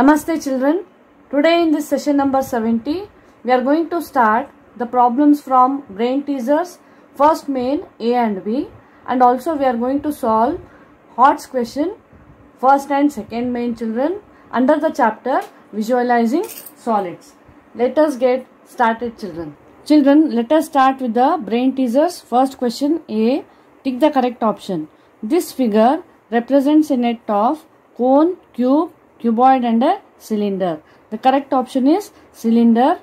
Namaste children. Today in this session number 70, we are going to start the problems from brain teasers, first main A and B, and also we are going to solve HOTS question, first and second main children, under the chapter visualizing solids. Let us get started children. Children, let us start with the brain teasers. First question A, tick the correct option. This figure represents a net of cone, cube, cuboid and a cylinder. The correct option is cylinder.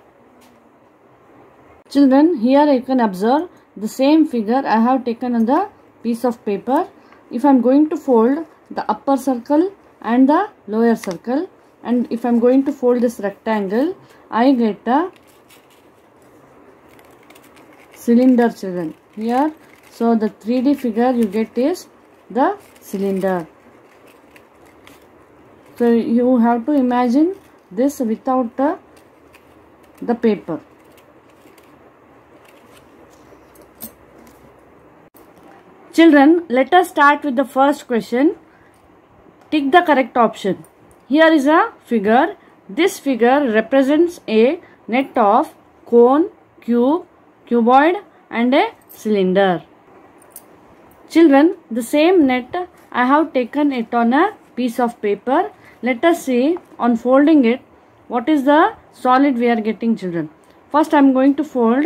Children, here you can observe the same figure I have taken on the piece of paper. If I am going to fold the upper circle and the lower circle, and if I am going to fold this rectangle, I get a cylinder children. Here, so the 3D figure you get is the cylinder. So you have to imagine this without the paper. Children, let us start with the first question. Tick the correct option. Here is a figure. This figure represents a net of cone, cube, cuboid and a cylinder. Children, the same net I have taken it on a piece of paper. Let us see on folding it what is the solid we are getting children. First I am going to fold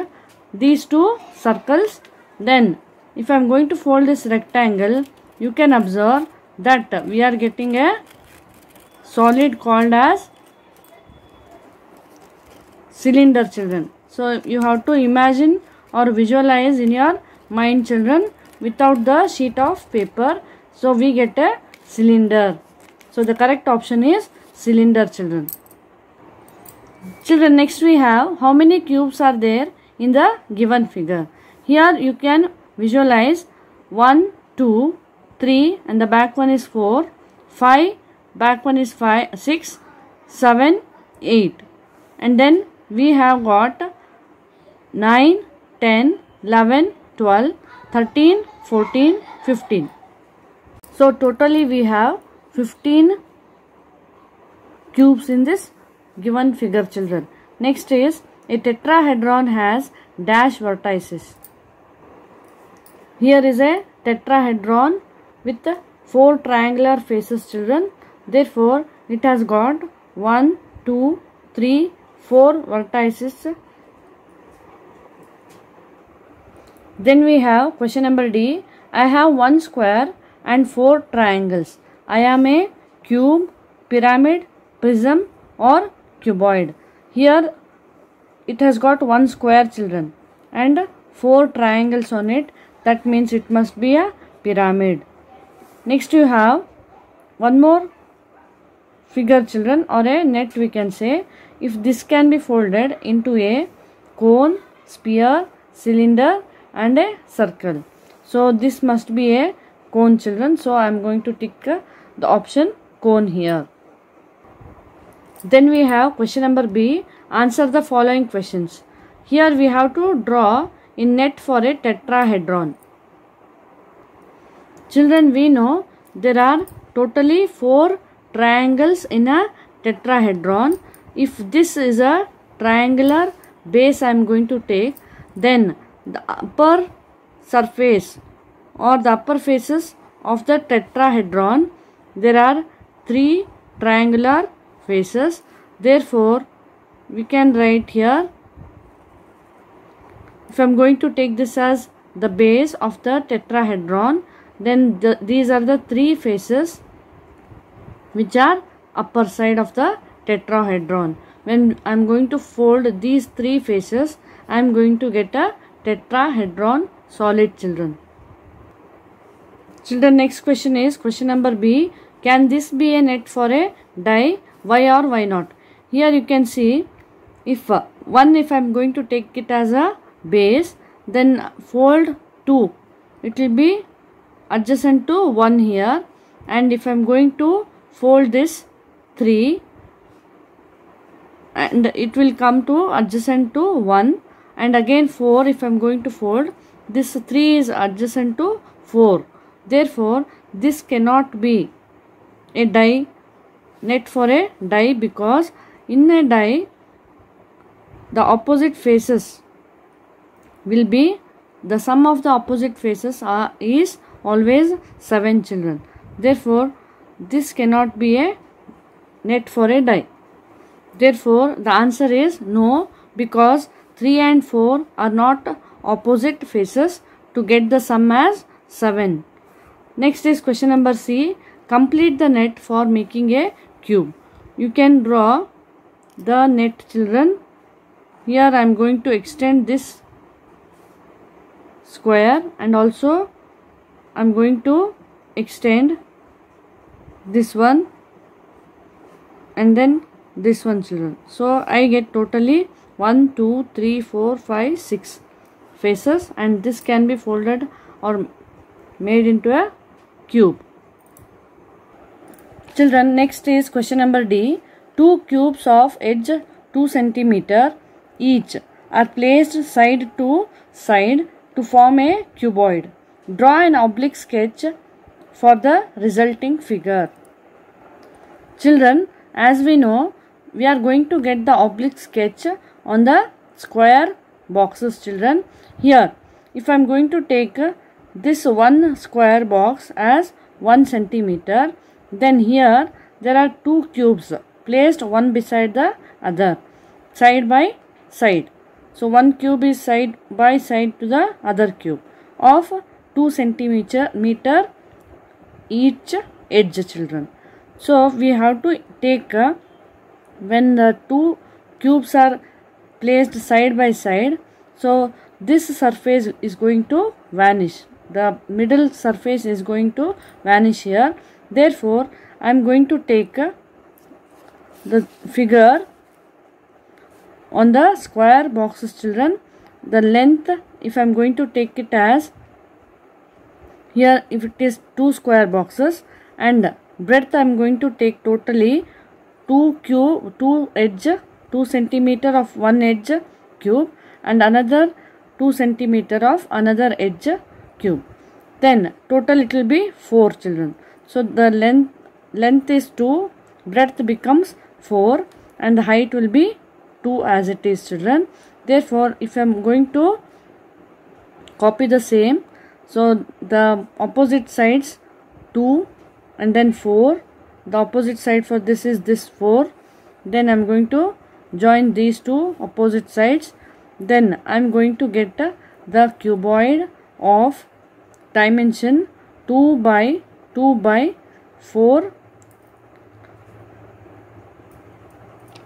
these two circles. Then if I am going to fold this rectangle, you can observe that we are getting a solid called as cylinder children. So you have to imagine or visualize in your mind children without the sheet of paper. So we get a cylinder. So the correct option is cylinder children. Children, next we have how many cubes are there in the given figure. Here you can visualize 1, 2, 3 and the back one is 4, 5, back one is 5, 6, 7, 8. And then we have got 9, 10, 11, 12, 13, 14, 15. So totally we have 15 cubes in this given figure children. Next is a tetrahedron has dash vertices. Here is a tetrahedron with 4 triangular faces children. Therefore it has got 1, 2, 3, 4 vertices. Then we have question number D. I have 1 square and 4 triangles. I am a cube, pyramid, prism or cuboid. Here it has got 1 square children and 4 triangles on it. That means it must be a pyramid. Next you have one more figure children, or a net we can say. If this can be folded into a cone, sphere, cylinder and a circle. So this must be a cone children. So I am going to tick the option cone here. Then we have question number B. Answer the following questions. Here we have to draw a net for a tetrahedron. Children, we know there are totally 4 triangles in a tetrahedron. If this is a triangular base I am going to take, then the upper surface or the upper faces of the tetrahedron, there are 3 triangular faces. Therefore we can write here, if I am going to take this as the base of the tetrahedron, then these are the 3 faces which are upper side of the tetrahedron. When I am going to fold these 3 faces, I am going to get a tetrahedron solid children. Children, next question is question number B. Can this be a net for a die? Why or why not? Here you can see, if I am going to take it as a base, then fold 2, it will be adjacent to 1 here, and if I am going to fold this 3, and it will come to adjacent to 1, and again 4 if I am going to fold, this 3 is adjacent to 4. Therefore this cannot be a die net for a die, because in a die the opposite faces will be, the sum of the opposite faces is always 7 children. Therefore this cannot be a net for a die. Therefore the answer is no, because 3 and 4 are not opposite faces to get the sum as 7. Next is question number C. Complete the net for making a cube. You can draw the net, children. Here I am going to extend this square, and also I am going to extend this one and then this one, children. So I get totally 1, 2, 3, 4, 5, 6 faces, and this can be folded or made into a cube. Children, next is question number D. 2 cubes of edge 2 cm each are placed side to side to form a cuboid. Draw an oblique sketch for the resulting figure. Children, as we know, we are going to get the oblique sketch on the square boxes, children. Here, if I am going to take this one square box as 1 cm, then here there are 2 cubes placed one beside the other, side by side. So one cube is side by side to the other cube of 2 cm each edge, children. So we have to take when the 2 cubes are placed side by side, so this surface is going to vanish. The middle surface is going to vanish here. Therefore I am going to take the figure on the square boxes, children. The length, if I am going to take it as, here if it is 2 square boxes, and breadth I am going to take totally 2 edge 2 cm of one edge cube and another 2 cm of another edge cube. Then total it will be 4, children. So the length is 2, breadth becomes 4, and the height will be 2 as it is, children. Therefore if I am going to copy the same, so the opposite sides 2 and then 4, the opposite side for this is this 4, then I am going to join these two opposite sides, then I am going to get the cuboid of dimension 2 by 2 by 4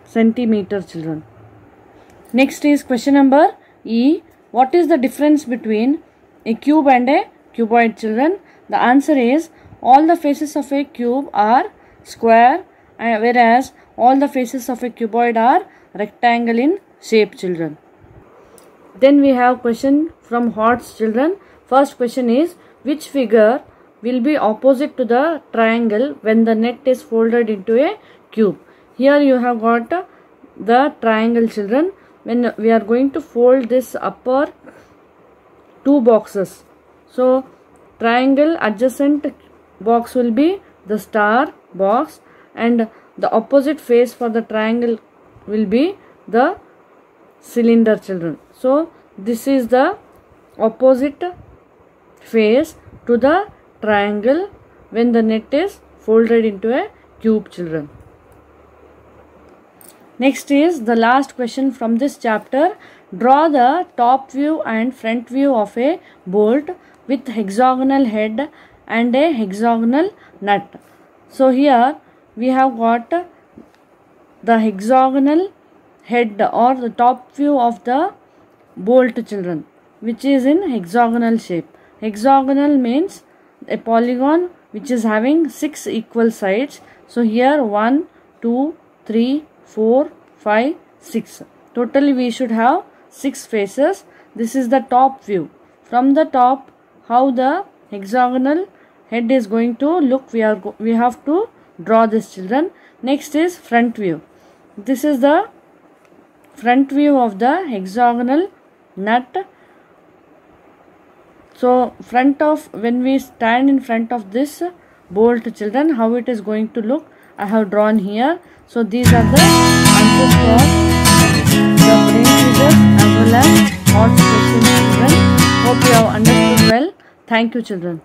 centimeters, children. Next is question number E. What is the difference between a cube and a cuboid, children? The answer is all the faces of a cube are square, whereas all the faces of a cuboid are rectangle in shape, children. Then we have question from HOTS, children. First question is, which figure will be opposite to the triangle when the net is folded into a cube? Here you have got the triangle, children. When we are going to fold this upper 2 boxes, so triangle adjacent box will be the star box, and the opposite face for the triangle will be the cylinder, children. So this is the opposite face to the triangle when the net is folded into a cube, children. Next is the last question from this chapter. Draw the top view and front view of a bolt with hexagonal head and a hexagonal nut. So here we have got the hexagonal head or the top view of the bolt, children, which is in hexagonal shape. Hexagonal means a polygon which is having 6 equal sides. So here 1, 2, 3, 4, 5, 6. Totally we should have 6 faces. This is the top view. From the top, how the hexagonal head is going to look, we have to draw this, children. Next is front view. This is the front view of the hexagonal nut. So when we stand in front of this bolt, children, how it is going to look, I have drawn here. So these are the answers for the brain teasers as well as odds questions, children. Hope you have understood well. Thank you, children.